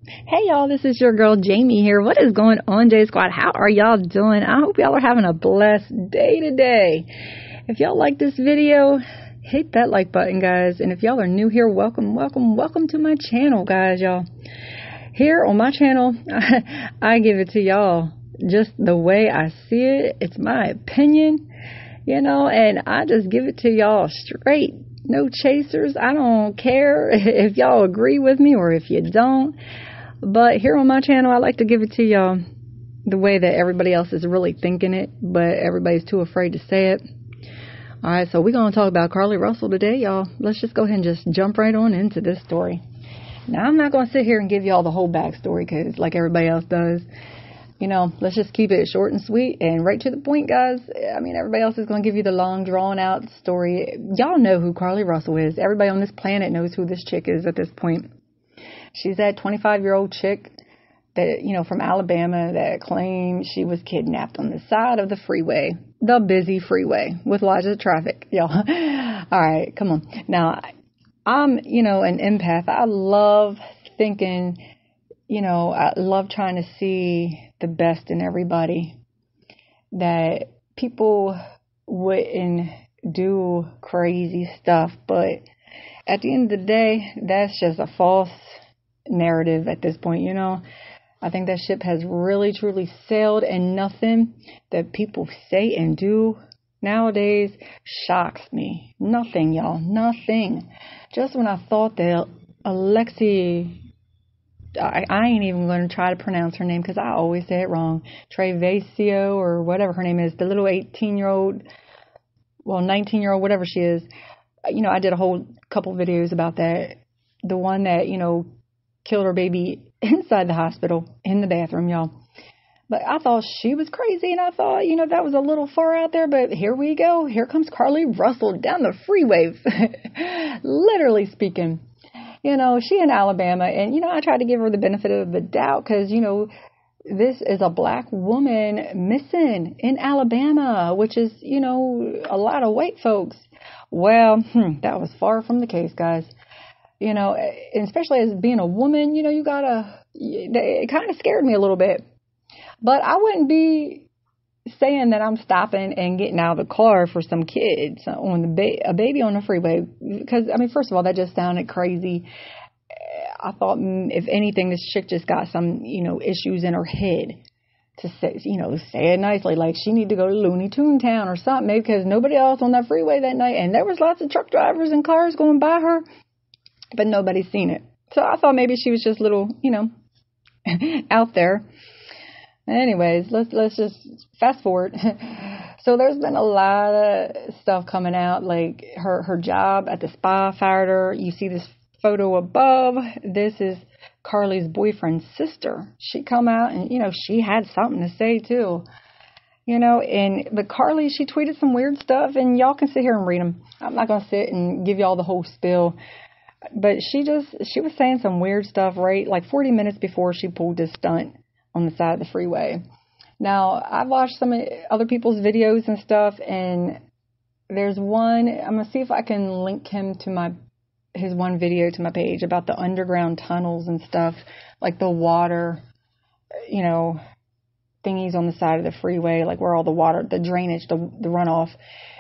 Hey y'all, this is your girl Jamie here. What is going on, J Squad? How are y'all doing? I hope y'all are having a blessed day today. If y'all like this video, hit that like button, guys. And if y'all are new here, welcome to my channel, guys, y'all. Here on my channel, I give it to y'all just the way I see it. It's my opinion, and I just give it to y'all straight. No chasers. I don't care if y'all agree with me or if you don't. But here on my channel, I like to give it to y'all the way that everybody else is really thinking it, but everybody's too afraid to say it. All right, so we're going to talk about Carlee Russell today, y'all. Let's just go ahead and just jump right on into this story. Now, I'm not going to sit here and give y'all the whole backstory because like everybody else does. Let's just keep it short and sweet and right to the point, guys. I mean, everybody else is going to give you the long, drawn-out story. Y'all know who Carlee Russell is. Everybody on this planet knows who this chick is at this point. She's that 25-year-old chick that, from Alabama that claimed she was kidnapped on the side of the freeway, the busy freeway with lots of traffic, y'all. All right, come on. Now, I'm, an empath. I love thinking, I love trying to see the best in everybody, that people wouldn't do crazy stuff. But at the end of the day, that's just a false narrative at this point, I think that ship has really, truly sailed, and nothing that people say and do nowadays shocks me. Nothing, y'all. Nothing. Just when I thought that Alexi, I ain't even going to try to pronounce her name because I always say it wrong, Trevatio or whatever her name is, the little 18-year-old, 19-year-old, whatever she is. I did a whole couple videos about that. The one that, killed her baby inside the hospital in the bathroom, y'all. But I thought she was crazy, and I thought, that was a little far out there. But here we go. Here comes Carlee Russell down the freeway, literally speaking. She in Alabama, and, I tried to give her the benefit of the doubt because, this is a black woman missing in Alabama, which is, a lot of white folks. Well, that was far from the case, guys. And especially as being a woman, it kind of scared me a little bit. But I wouldn't be saying that I'm stopping and getting out of the car for some kids on a baby on the freeway. Because, first of all, that just sounded crazy. I thought, if anything, this chick just got some, issues in her head to say, say it nicely. Like she need to go to Looney Tune Town or something, maybe because nobody else on that freeway that night. And there was lots of truck drivers and cars going by her, but nobody's seen it. So I thought maybe she was just a little, out there. Anyways, let's just fast forward. So there's been a lot of stuff coming out, like her job at the spa fired her. You see this photo above. This is Carlee's boyfriend's sister. She come out and, she had something to say too. But Carlee, she tweeted some weird stuff, and y'all can sit here and read them. I'm not going to sit and give y'all the whole spill. But she was saying some weird stuff, right? Like 40 minutes before she pulled this stunt on the side of the freeway. Now, I've watched some other people's videos and stuff, and there's one, I'm going to see if I can link him to his one video to my page about the underground tunnels and stuff, like the water, thingies on the side of the freeway, like where all the water, the drainage, the runoff.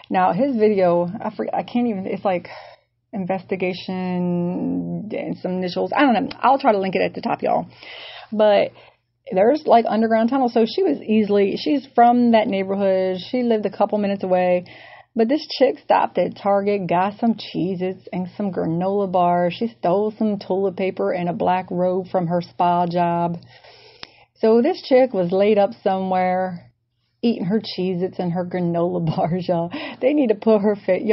Now, his video, I can't even, it's like investigation and some initials. I don't know. I'll try to link it at the top, y'all. But there's like underground tunnels. So she's from that neighborhood. She lived a couple minutes away. But this chick stopped at Target, got some Cheez-Its and some granola bars. She stole some toilet paper and a black robe from her spa job. So this chick was laid up somewhere eating her Cheez-Its and her granola bars, y'all. They need to put her face,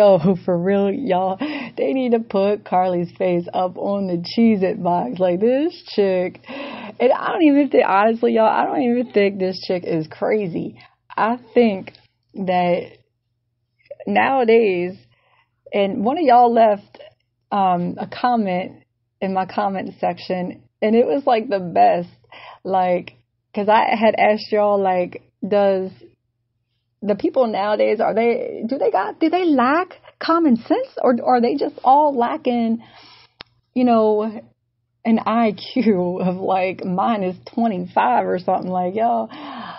for real, y'all. They need to put Carlee's face up on the Cheez-It box. Like, this chick, and I don't even think, honestly, y'all, I don't even think this chick is crazy. I think that nowadays, and one of y'all left a comment in my comment section, and it was like the best, like, because I had asked y'all, like, does the people nowadays, do they lack common sense, or are they just all lacking, an IQ of like mine is 25 or something, like, y'all.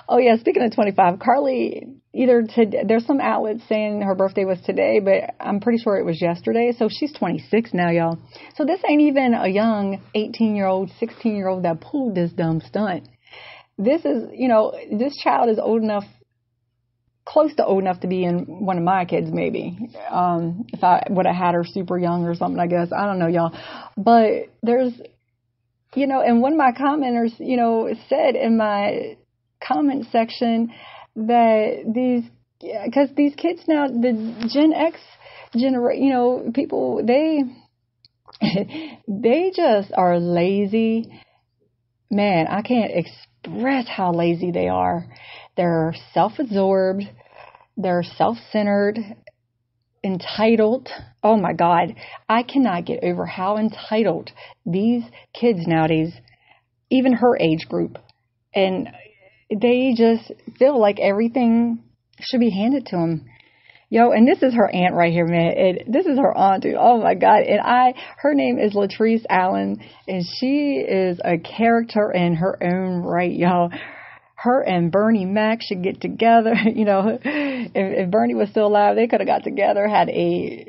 Oh yeah, speaking of 25, Carlee, there's some outlets saying her birthday was today, but I'm pretty sure it was yesterday. So she's 26 now, y'all. So this ain't even a young 18-year-old, 16-year-old that pulled this dumb stunt. This is, this child is old enough, close to old enough to be in one of my kids, maybe. If I would have had her super young or something, I guess. I don't know, y'all. But there's, and one of my commenters, said in my comment section that because these kids now, the Gen X generation, people, they just are lazy. Man, I can't express how lazy they are. They're self-absorbed. They're self-centered, entitled. Oh my God. I cannot get over how entitled these kids nowadays, even her age group, and they just feel like everything should be handed to them. Yo, and this is her aunt right here, man. This is her aunt, dude. Oh my God. And her name is Latrice Allen, and she is a character in her own right, y'all. Her and Bernie Mac should get together. If Bernie was still alive, they could have got together, had that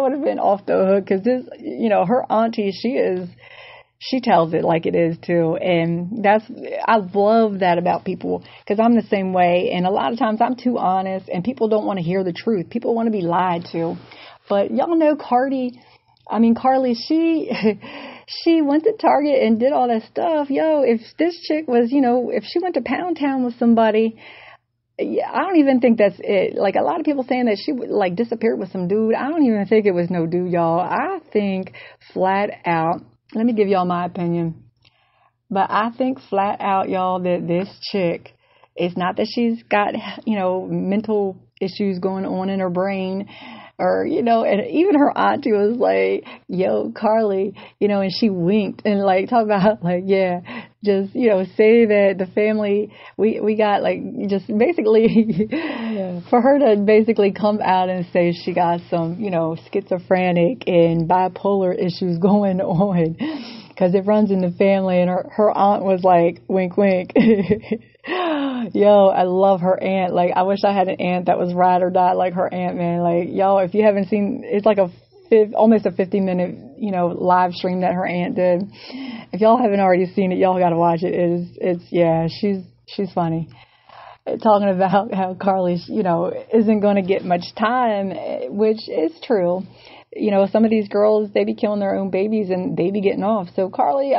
would have been off the hook. Cause this, her auntie, she tells it like it is too. And I love that about people, because I'm the same way. And a lot of times I'm too honest and people don't want to hear the truth. People want to be lied to. But y'all know Carlee, she went to Target and did all that stuff. Yo, if this chick was, if she went to Pound Town with somebody, I don't even think that's it. Like, a lot of people saying that she like disappeared with some dude. I don't even think it was no dude, y'all. I think flat out, let me give y'all my opinion, but I think flat out, y'all, that this chick, it's not that she's got, mental issues going on in her brain, or, and even her auntie was like, yo, Carlee, and she winked and like talk about like, yeah, just, say that the family, we got like, just basically for her to basically come out and say she got some, schizophrenic and bipolar issues going on, because it runs in the family. And her aunt was like, wink, wink. Yo, I love her aunt. Like, I wish I had an aunt that was ride or die like her aunt, man. Like, y'all, if you haven't seen, it's like almost a 50-minute, live stream that her aunt did. If y'all haven't already seen it, y'all got to watch it. She's funny. Talking about how Carlee, isn't going to get much time, which is true. Some of these girls, they be killing their own babies and they be getting off. So Carlee,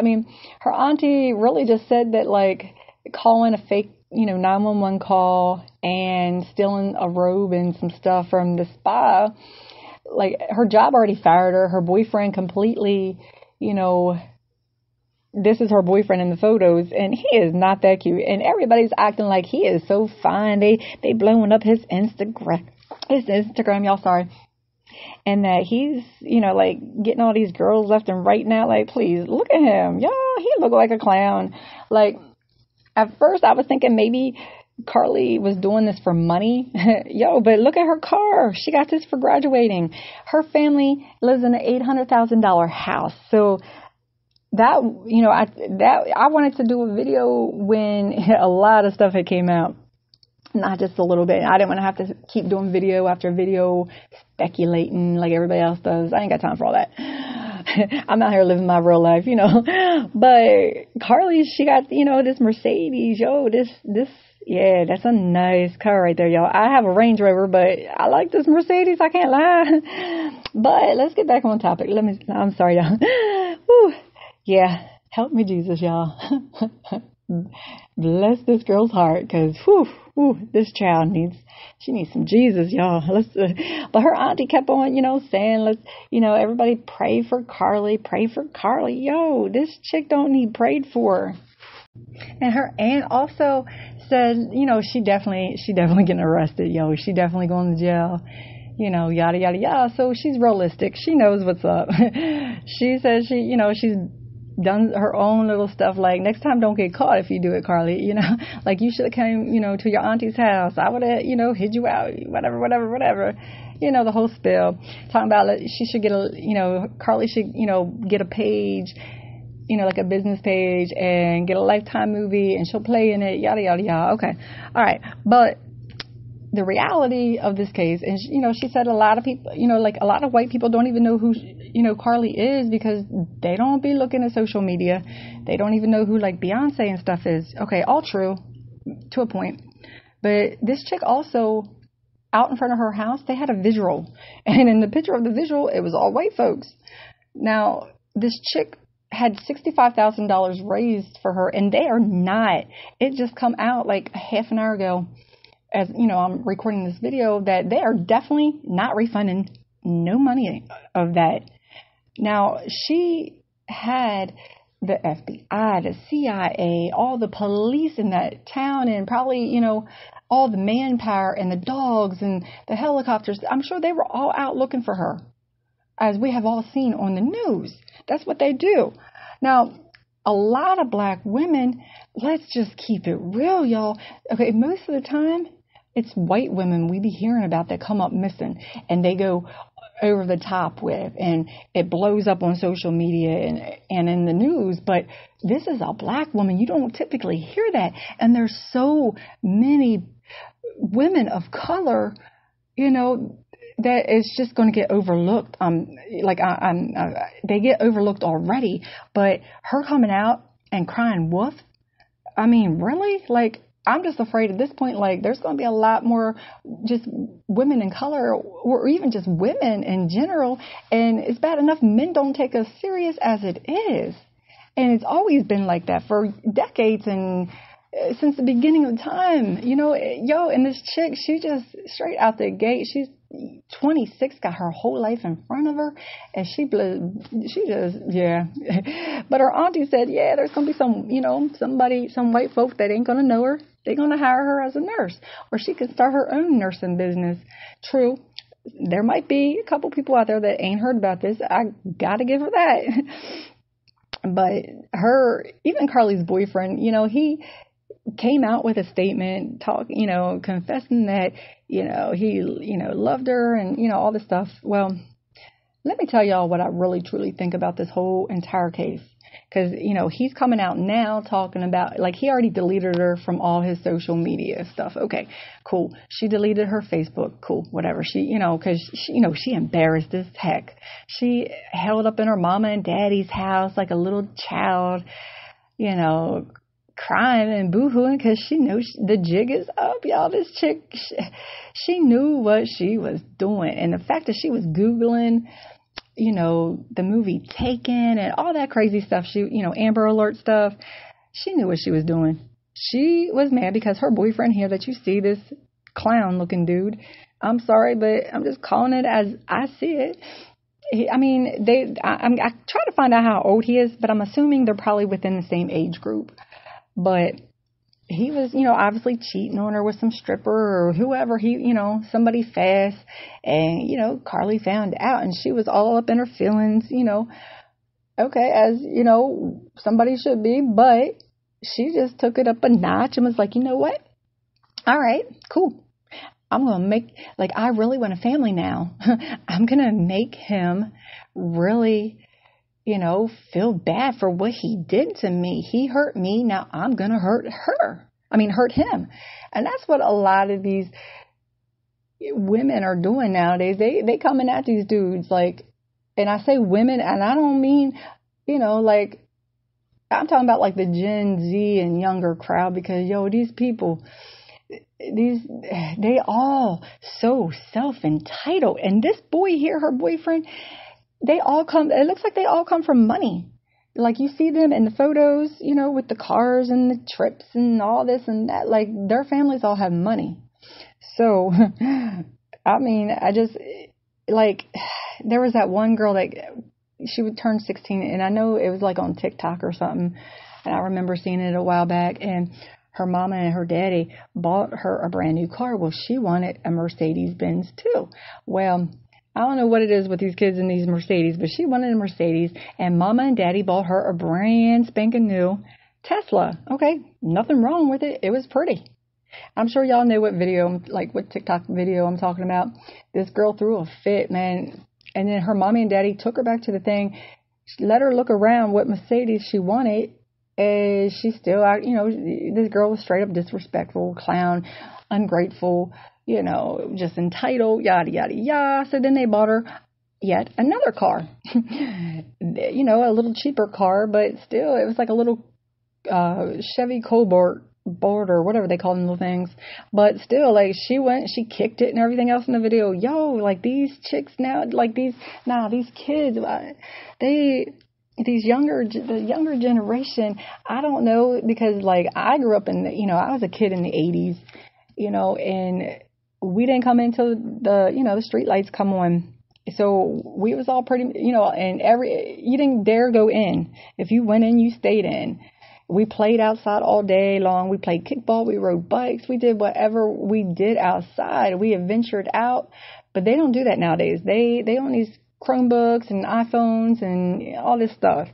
her auntie really just said that, like, calling a fake, 911 call and stealing a robe and some stuff from the spa, like, her job already fired her. Her boyfriend completely, this is her boyfriend in the photos, and he is not that cute. And everybody's acting like he is so fine. They blowing up his Instagram, y'all, sorry. And that he's, like, getting all these girls left and right now. Like, please, look at him. Y'all, he look like a clown. Like, at first I was thinking maybe Carlee was doing this for money. Yo, but look at her car. She got this for graduating. Her family lives in an $800,000 house. So that, I wanted to do a video when a lot of stuff had came out. Not just a little bit. I didn't want to have to keep doing video after video speculating like everybody else does. I ain't got time for all that. I'm out here living my real life, But Carlee, she got, this Mercedes. Yo, yeah, that's a nice car right there, y'all. I have a Range Rover, but I like this Mercedes. I can't lie. But let's get back on topic. I'm sorry, y'all. Whew. Yeah, help me, Jesus, y'all. Bless this girl's heart, because this child needs some Jesus, y'all. But her auntie kept on, saying, let's, everybody pray for Carlee. Yo, this chick don't need prayed for. And her aunt also said, she definitely getting arrested. Yo, she definitely going to jail. Yada, yada, yada. So she's realistic. She knows what's up. She says she's done her own little stuff. Like, next time don't get caught if you do it, Carlee. Like, you should have came, to your auntie's house. I would have, hid you out, whatever. the whole spiel, talking about she should get Carlee should, get a page, like a business page and get a Lifetime movie and she'll play in it, yada, yada, yada. Okay. All right. But the reality of this case is, she said a lot of people, like a lot of white people don't even know who, Carlee is because they don't be looking at social media. They don't even know who like Beyonce and stuff is. Okay. All true to a point. But this chick also, out in front of her house, they had a visual. And in the picture of the visual, it was all white folks. Now, this chick had $65,000 raised for her, and they are not. It just come out like half an hour ago, as I'm recording this video, that they are definitely not refunding no money of that. Now, she had the FBI, the CIA, all the police in that town, and probably, all the manpower and the dogs and the helicopters. I'm sure they were all out looking for her, as we have all seen on the news. That's what they do. Now, a lot of black women, let's just keep it real, y'all. Okay, most of the time, it's white women we be hearing about that come up missing, and they go over the top with, and it blows up on social media and in the news. But this is a black woman. You don't typically hear that. And there's so many women of color, that is just going to get overlooked. They get overlooked already. But her coming out and crying wolf, I mean, really? Like, I'm just afraid at this point, like, there's going to be a lot more just women in color, or even just women in general. And it's bad enough men don't take us serious as it is. And it's always been like that for decades and since the beginning of time. And this chick, she just straight out the gate, she's 26, got her whole life in front of her, and she just, yeah. But her auntie said, yeah, there's going to be some white folk that ain't going to know her. They're going to hire her as a nurse, or she can start her own nursing business. True. There might be a couple people out there that ain't heard about this. I got to give her that. But even Carlee's boyfriend, he came out with a statement, confessing that, he, loved her and, all this stuff. Well, let me tell y'all what I really, truly think about this whole entire case. Because, he's coming out now talking about, like, he already deleted her from all his social media stuff. Okay, cool. She deleted her Facebook. Cool, whatever. She, because, she embarrassed as heck. She held up in her mama and daddy's house like a little child, crying and boo-hooing because she knew the jig is up, y'all. This chick, she knew what she was doing. And the fact that she was Googling, the movie Taken and all that crazy stuff, Amber Alert stuff, she knew what she was doing. She was mad because her boyfriend here that you see, this clown looking dude, I'm sorry, but I'm just calling it as I see it. I try to find out how old he is, but I'm assuming they're probably within the same age group. But he was, obviously cheating on her with some stripper or whoever, somebody fast. And, Carlee found out and she was all up in her feelings, okay, as, somebody should be. But she just took it up a notch and was like, you know what? All right, cool. I'm going to I really want a family now. I'm going to make him really, feel bad for what he did to me. He hurt me. Now I'm going to hurt him. And that's what a lot of these women are doing nowadays. They coming at these dudes and I say women, and I don't mean, I'm talking about like the Gen Z and younger crowd, because these people, they all so self-entitled. And this boy here, her boyfriend, it looks like they all come from money. Like you see them in the photos, with the cars and the trips and all this and that, like their families all have money. So, I just, there was that one girl that she would turn 16, and I know it was like on TikTok or something. And I remember seeing it a while back, and her mama and her daddy bought her a brand new car. Well, she wanted a Mercedes-Benz too. Well, I don't know what it is with these kids in these Mercedes, but she wanted a Mercedes, and mama and daddy bought her a brand spanking new Tesla. Okay, nothing wrong with it. It was pretty. I'm sure y'all know what video, like what TikTok video I'm talking about. This girl threw a fit, man. And then her mommy and daddy took her back to the thing, let her look around what Mercedes she wanted. And she still, this girl was straight up disrespectful, clown, ungrateful, just entitled, yada, yada, yada. So then they bought her yet another car, a little cheaper car, but still it was like a little Chevy Cobalt or whatever they call them, little things. But still, like, she kicked it and everything else in the video. Yo, like, these chicks now, like, these kids, the younger generation, I don't know, because, like, I grew up in, I was a kid in the 80s, and we didn't come into the street lights come on. So we was all pretty, and you didn't dare go in. If you went in, you stayed in. We played outside all day long. We played kickball. We rode bikes. We did whatever we did outside. We adventured out. But they don't do that nowadays. They own these Chromebooks and iPhones and all this stuff.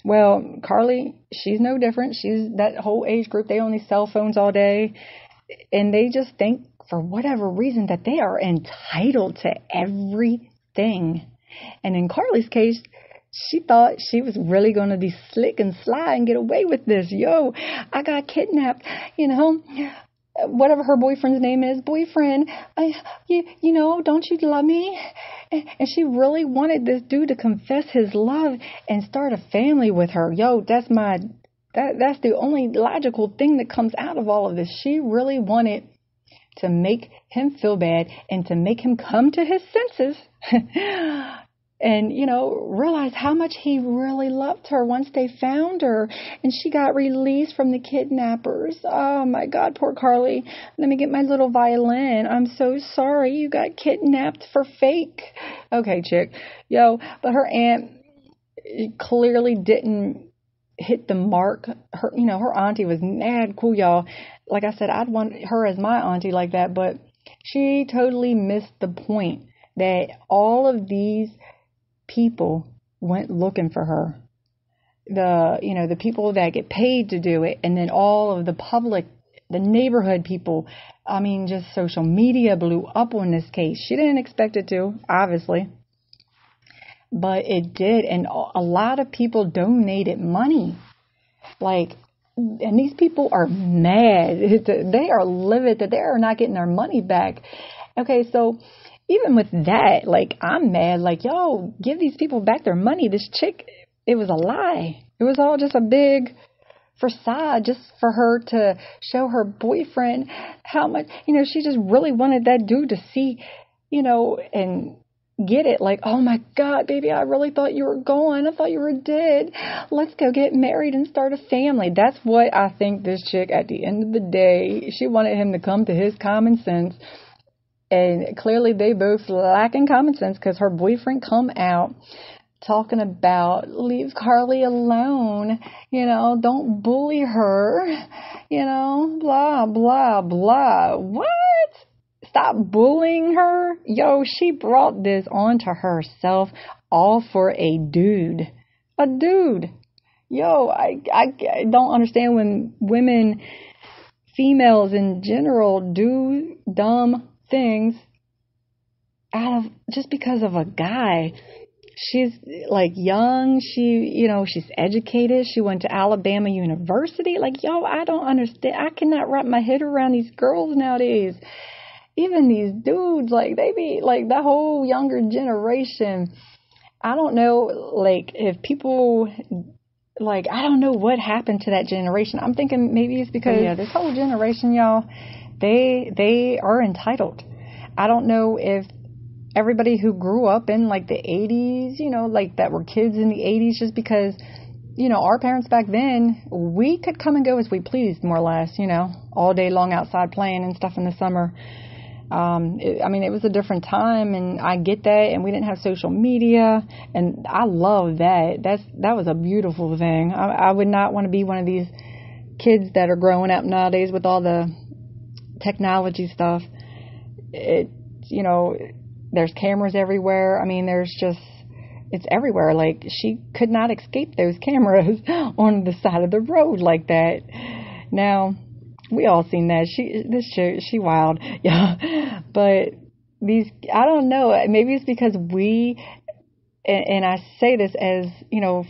Well, Carlee, she's no different. She's that whole age group. They own these cell phones all day. And they just think, for whatever reason, that they are entitled to everything. And in Carlee's case, she thought she was really going to be slick and sly and get away with this. Yo, I got kidnapped, whatever her boyfriend's name is. Boyfriend, don't you love me? And she really wanted this dude to confess his love and start a family with her. Yo, that's the only logical thing that comes out of all of this. She really wanted to make him feel bad and to make him come to his senses. And, realize how much he really loved her once they found her and she got released from the kidnappers. Oh, my God, poor Carlee. Let me get my little violin. I'm so sorry you got kidnapped for fake. Okay, chick. Yo, but her aunt clearly didn't hit the mark. Her auntie was mad cool, y'all. Like I said, I'd want her as my auntie like that, but she totally missed the point that all of these people went looking for her. The people that get paid to do it, and then all of the public, the neighborhood people. I mean, just social media blew up on this case. She didn't expect it to, obviously, but it did, and a lot of people donated money. And these people are mad. They are livid that they are not getting their money back. Okay, so even with that, I'm mad. Yo, give these people back their money. This chick, it was a lie. It was all just a big facade just for her to show her boyfriend how much, she just really wanted that dude to see, and get it. Oh my God, baby, I really thought you were gone. I thought you were dead. Let's go get married and start a family. That's what I think this chick, at the end of the day, she wanted him to come to his common sense. And clearly they both lack in common sense, because her boyfriend come out talking about leave Carlee alone, don't bully her, blah, blah, blah. What? Stop bullying her? Yo, she brought this onto herself, all for a dude. A dude. Yo, I don't understand when women, females in general, do dumb things out of just because of a guy. She's young, she's educated, she went to Alabama University. Yo, I don't understand. I cannot wrap my head around these girls nowadays. Even these dudes, they be that whole younger generation. I don't know, if people, I don't know what happened to that generation. I'm thinking maybe it's because this whole generation, y'all, they are entitled. I don't know if everybody who grew up in the 80s, that were kids in the 80s, just because, our parents back then, we could come and go as we pleased, more or less, all day long outside playing and stuff in the summer. It was a different time, and I get that, and we didn't have social media, and I love that. That was a beautiful thing. I would not want to be one of these kids that are growing up nowadays with all the technology stuff. There's cameras everywhere. It's everywhere. She could not escape those cameras on the side of the road like that. Now, we all seen that. This chick, she wild. Yeah. But these, I don't know, maybe it's because and I say this as,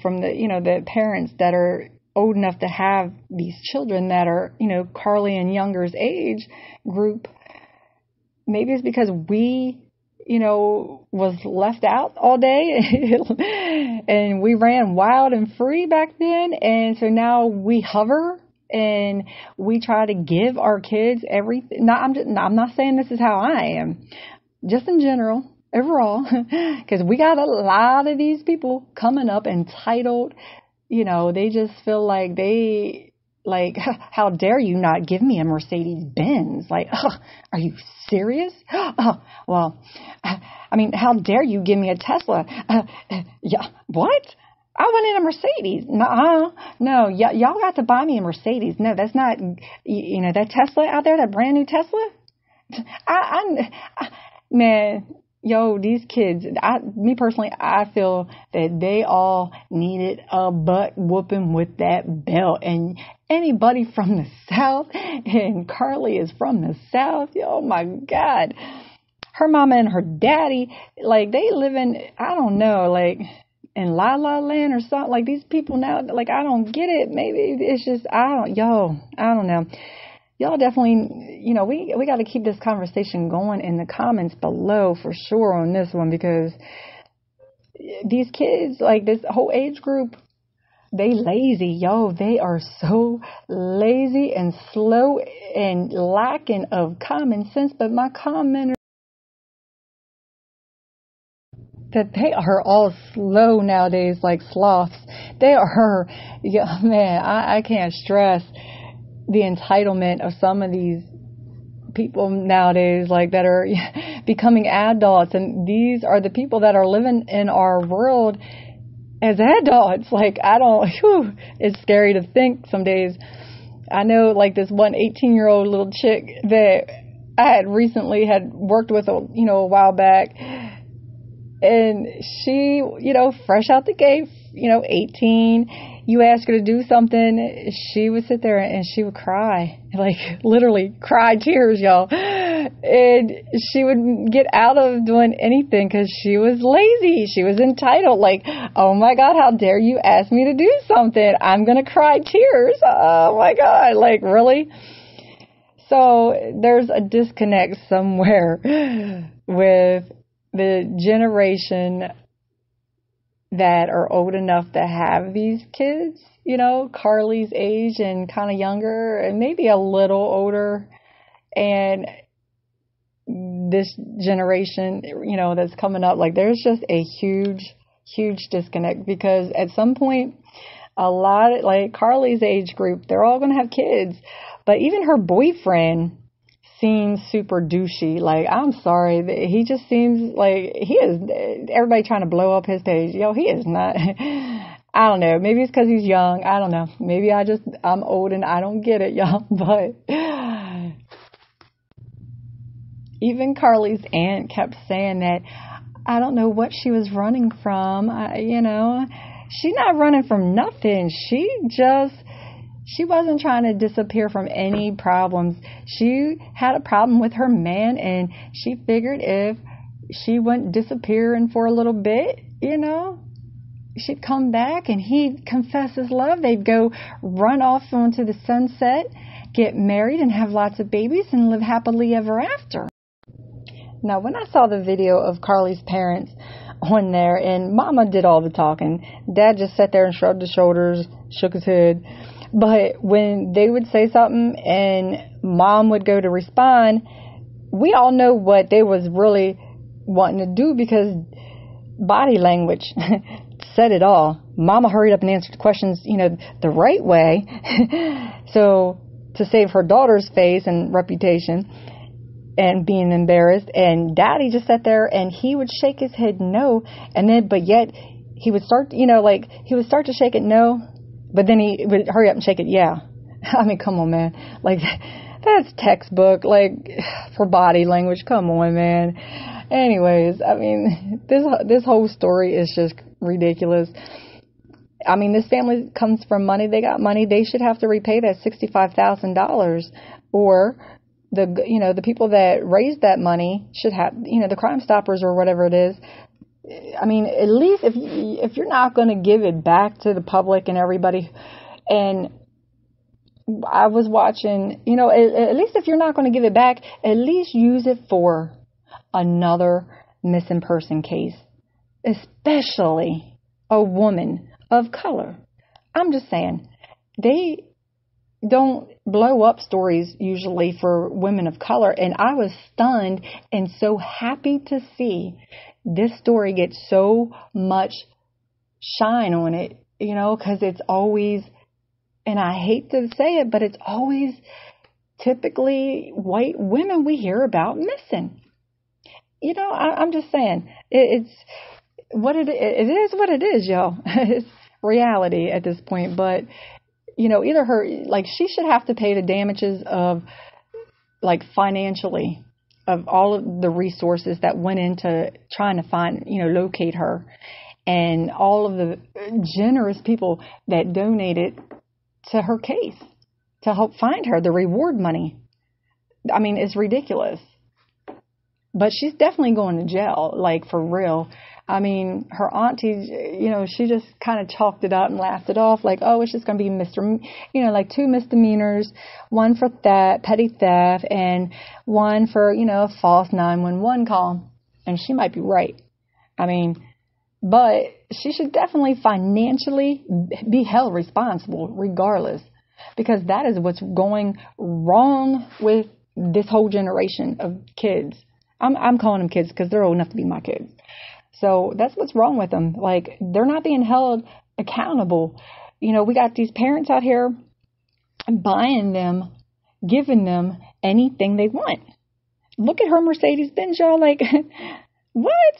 from the parents that are old enough to have these children that are, Carlee and Younger's age group. Maybe it's because we, was left out all day and we ran wild and free back then. And so now we hover and we try to give our kids everything. I'm not saying this is how I am, just in general, overall, because we got a lot of these people coming up entitled. They just feel like, how dare you not give me a Mercedes Benz? Like, are you serious? Well, I mean, how dare you give me a Tesla? Yeah, what? I wanted a Mercedes. No, y'all got to buy me a Mercedes. No, that's not, that Tesla out there, that brand new Tesla. Man, yo, these kids, me personally, I feel that they all needed a butt whooping with that belt. And anybody from the South, and Carlee is from the South, oh my God. Her mama and her daddy, like, they live in, I don't know, like, in La La Land or something. Like, these people now, like, I don't get it. Maybe it's just, I don't know. Y'all definitely, we got to keep this conversation going in the comments below for sure on this one, because these kids, like this whole age group, they lazy, they are so lazy and slow and lacking of common sense. But my comment that they are all slow nowadays, like sloths. They are, man, I can't stress the entitlement of some of these people nowadays, like, that are becoming adults. And these are the people that are living in our world as adults. Like, it's scary to think some days. I know, like, this one 18-year-old little chick that I had recently worked with, a while back. And she, fresh out the gate, 18, you ask her to do something, she would sit there and she would cry, like literally cry tears, y'all. And she would get out of doing anything because she was lazy. She was entitled. Like, oh my God, how dare you ask me to do something? I'm going to cry tears. Oh my God. Like, really? So there's a disconnect somewhere with the generation that are old enough to have these kids, Carlee's age and kind of younger and maybe a little older, and this generation, that's coming up. Like, there's just a huge disconnect, because at some point, a lot, like Carlee's age group, they're all going to have kids, but even her boyfriend seems super douchey. Like, I'm sorry, he just seems like he is, everybody trying to blow up his page. He is not. I don't know. Maybe it's because he's young. I don't know. Maybe I'm old and I don't get it, y'all. But even Carlee's aunt kept saying that, I don't know what she was running from. She's not running from nothing. She wasn't trying to disappear from any problems. She had a problem with her man, and she figured if she went disappearing for a little bit, she'd come back and he'd confess his love. They'd go run off onto the sunset, get married, and have lots of babies and live happily ever after. Now, when I saw the video of Carlee's parents on there, and Mama did all the talking, Dad just sat there and shrugged his shoulders, shook his head. But when they would say something and Mom would go to respond, we all know what they was really wanting to do, because body language said it all. Mama hurried up and answered the questions, the right way. So to save her daughter's face and reputation and being embarrassed. And Daddy just sat there and he would shake his head no. And then, but yet he would start, he would start to shake it no. But then he would hurry up and shake it, yeah. I mean, come on, man. Like, that's textbook, like, for body language. Come on, man. Anyways, I mean, this whole story is just ridiculous. I mean, this family comes from money. They got money. They should have to repay that $65,000, or the people that raised that money should have, the Crime Stoppers or whatever it is. I mean, at least if you're not going to give it back to the public and everybody, and I was watching, at least if you're not going to give it back, at least use it for another missing person case, especially a woman of color. I'm just saying, they don't blow up stories usually for women of color. And I was stunned and so happy to see this story get so much shine on it, because it's always, and I hate to say it, but it's always typically white women we hear about missing. I'm just saying, it's what it is what it is, y'all. It's reality at this point. But, either her, she should have to pay the damages of, financially, of all of the resources that went into trying to find, locate her, and all of the generous people that donated to her case to help find her, the reward money. I mean, it's ridiculous. But she's definitely going to jail, for real. I mean, her auntie, she just kind of chalked it up and laughed it off, oh, it's just going to be 2 misdemeanors, one for theft, petty theft, and one for, a false 911 call. And she might be right. I mean, but she should definitely financially be held responsible regardless, because that is what's going wrong with this whole generation of kids. I'm calling them kids because they're old enough to be my kids. So that's what's wrong with them. They're not being held accountable. We got these parents out here buying them, giving them anything they want. Look at her Mercedes-Benz, y'all. What?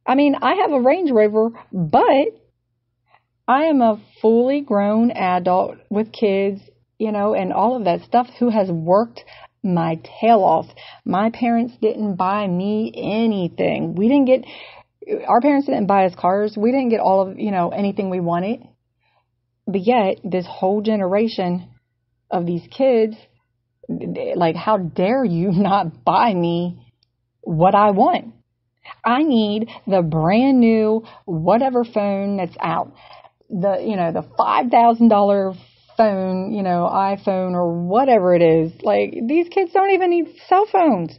I mean, I have a Range Rover, but I am a fully grown adult with kids, and all of that stuff, who has worked my tail off. My parents didn't buy me anything. Our parents didn't buy us cars. We didn't get all of, anything we wanted. But yet, this whole generation of these kids, how dare you not buy me what I want? I need the brand new whatever phone that's out. The $5,000 phone, iPhone or whatever it is. These kids don't even need cell phones.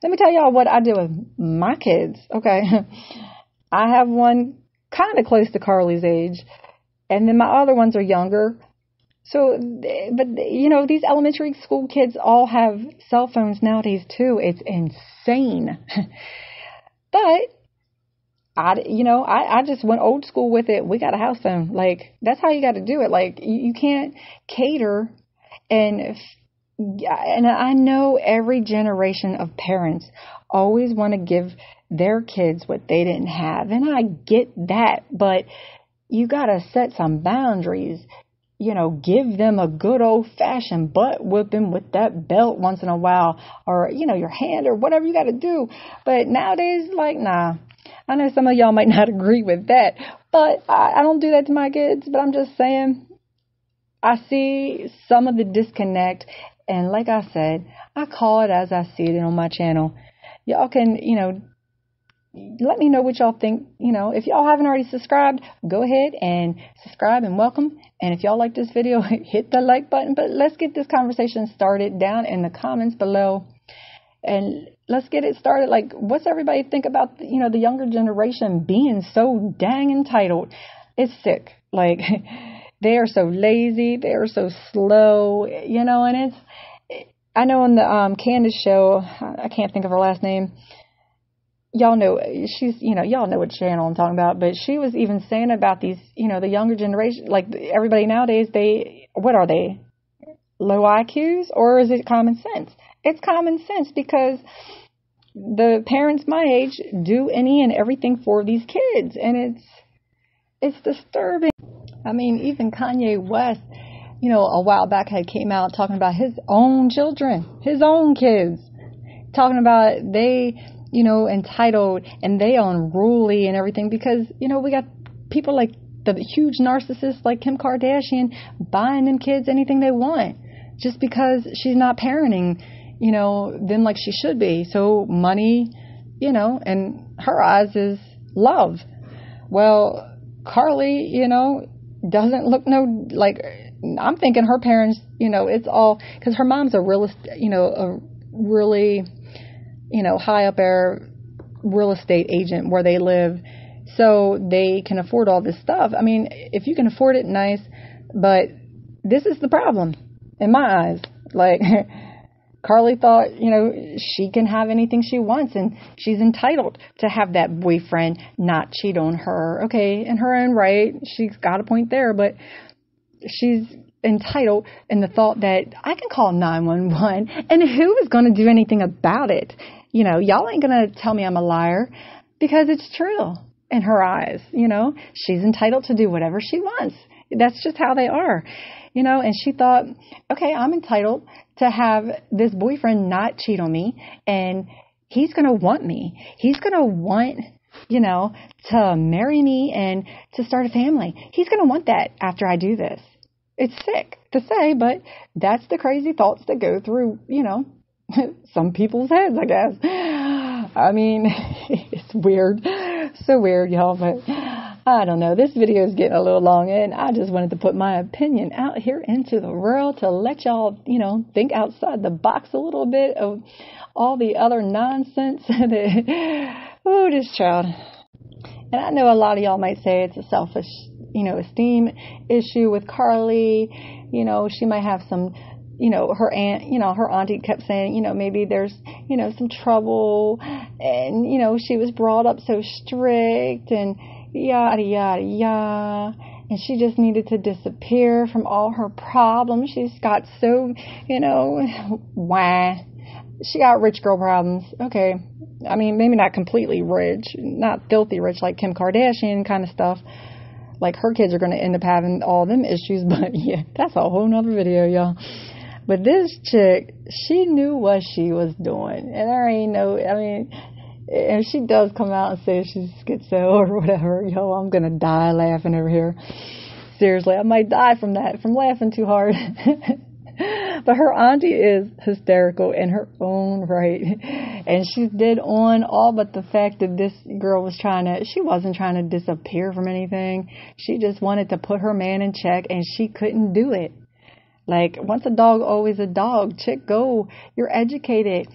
Let me tell y'all what I do with my kids. Okay. I have one kind of close to Carlee's age, and then my other ones are younger. So, but these elementary school kids all have cell phones nowadays too. It's insane. But I just went old school with it. We got a house phone. That's how you got to do it. You can't cater. And I know every generation of parents always want to give their kids what they didn't have. And I get that. But you got to set some boundaries. Give them a good old fashioned butt whipping with that belt once in a while, or, your hand, or whatever you got to do. But nowadays, nah. I know some of y'all might not agree with that, but I don't do that to my kids. But I'm just saying, I see some of the disconnect. And like I said, I call it as I see it on my channel. Y'all can, let me know what y'all think. If y'all haven't already subscribed, go ahead and subscribe and welcome. And if y'all like this video, hit the like button. But let's get this conversation started down in the comments below. And let's get it started. What's everybody think about, the younger generation being so dang entitled? It's sick. They are so lazy. They are so slow, and I know on the Candace show, I can't think of her last name. Y'all know, y'all know what channel I'm talking about, but she was even saying about these, the younger generation, everybody nowadays, what are they? Low IQs, or is it common sense? It's common sense, because the parents my age do any and everything for these kids, and it's disturbing. I mean, even Kanye West, a while back had came out talking about his own children, his own kids, talking about they, entitled and they unruly and everything, because, we got people like the huge narcissists like Kim Kardashian buying them kids anything they want just because she's not parenting, them like she should be. So money, in her eyes is love. Well, Carlee, doesn't look like, I'm thinking her parents, it's all, because her mom's a really, high up air real estate agent where they live. So they can afford all this stuff. I mean, if you can afford it, nice. But this is the problem in my eyes. Like, Carlee thought, she can have anything she wants and she's entitled to have that boyfriend not cheat on her. Okay, in her own right, she's got a point there, but she's entitled in the thought that I can call 911 and who is going to do anything about it? Y'all ain't going to tell me I'm a liar because it's true in her eyes. She's entitled to do whatever she wants. That's just how they are. And she thought, okay, I'm entitled to have this boyfriend not cheat on me, and he's going to want me. He's going to want, to marry me and to start a family. He's going to want that after I do this. It's sick to say, but that's the crazy thoughts that go through, some people's heads, I guess. I mean, it's weird. So weird, y'all, but I don't know. This video is getting a little long, and I just wanted to put my opinion out here into the world to let y'all, think outside the box a little bit of all the other nonsense that, this child. And I know a lot of y'all might say it's a selfish, esteem issue with Carlee. She might have some, her aunt, her auntie kept saying, maybe there's, some trouble, and, she was brought up so strict and yada, yada, yada. And she just needed to disappear from all her problems. She's got so, she got rich girl problems. Okay. I mean, maybe not completely rich, not filthy rich like Kim Kardashian kind of stuff. Like her kids are going to end up having all them issues. But yeah, that's a whole nother video, y'all. But this chick, she knew what she was doing. And there ain't if she does come out and say she's schizo or whatever, I'm going to die laughing over here. Seriously, I might die from laughing too hard. But her auntie is hysterical in her own right. And she's dead on all but the fact that this girl she wasn't trying to disappear from anything. She just wanted to put her man in check, and she couldn't do it. Like, once a dog, always a dog. Chick, go. You're educated.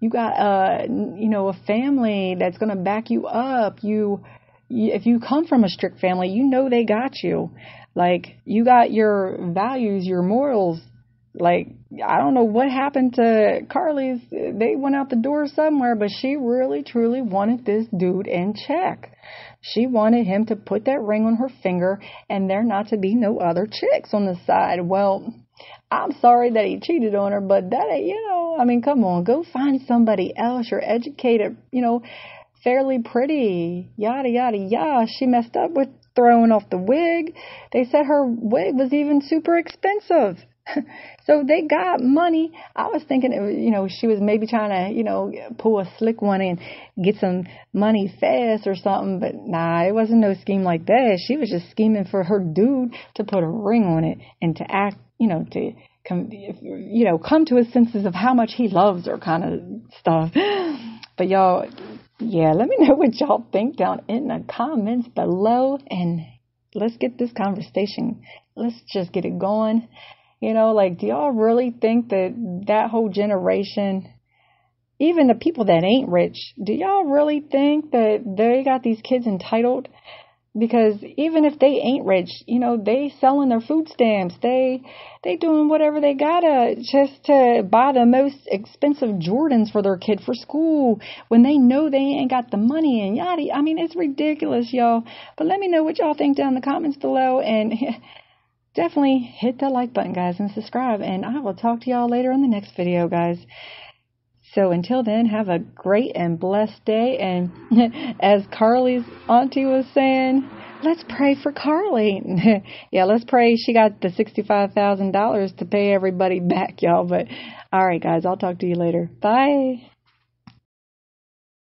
You got, a family that's going to back you up. If you come from a strict family, they got you. Like, you got your values, your morals. Like, I don't know what happened to Carlee's. They went out the door somewhere, but she really, truly wanted this dude in check. She wanted him to put that ring on her finger and there not to be no other chicks on the side. Well, I'm sorry that he cheated on her, but that ain't, come on, go find somebody else. You're educated, fairly pretty, yada, yada, yada. She messed up with throwing off the wig. They said her wig was even super expensive. So they got money. I was thinking, she was maybe trying to, pull a slick one and get some money fast or something. But nah, it wasn't no scheme like that. She was just scheming for her dude to put a ring on it and to act, to come to his senses of how much he loves her kind of stuff. But y'all, yeah, let me know what y'all think down in the comments below. And let's get this conversation. Let's just get it going. Do y'all really think that whole generation, even the people that ain't rich, do y'all really think that they got these kids entitled? Because even if they ain't rich, they selling their food stamps. They doing whatever they gotta just to buy the most expensive Jordans for their kid for school when they know they ain't got the money and yada. I mean, it's ridiculous, y'all. But let me know what y'all think down in the comments below, and definitely hit that like button, guys, and subscribe. And I will talk to y'all later in the next video, guys. So until then, have a great and blessed day. And as Carlee's auntie was saying, let's pray for Carlee. Yeah, let's pray she got the $65,000 to pay everybody back, y'all. But all right, guys, I'll talk to you later. Bye.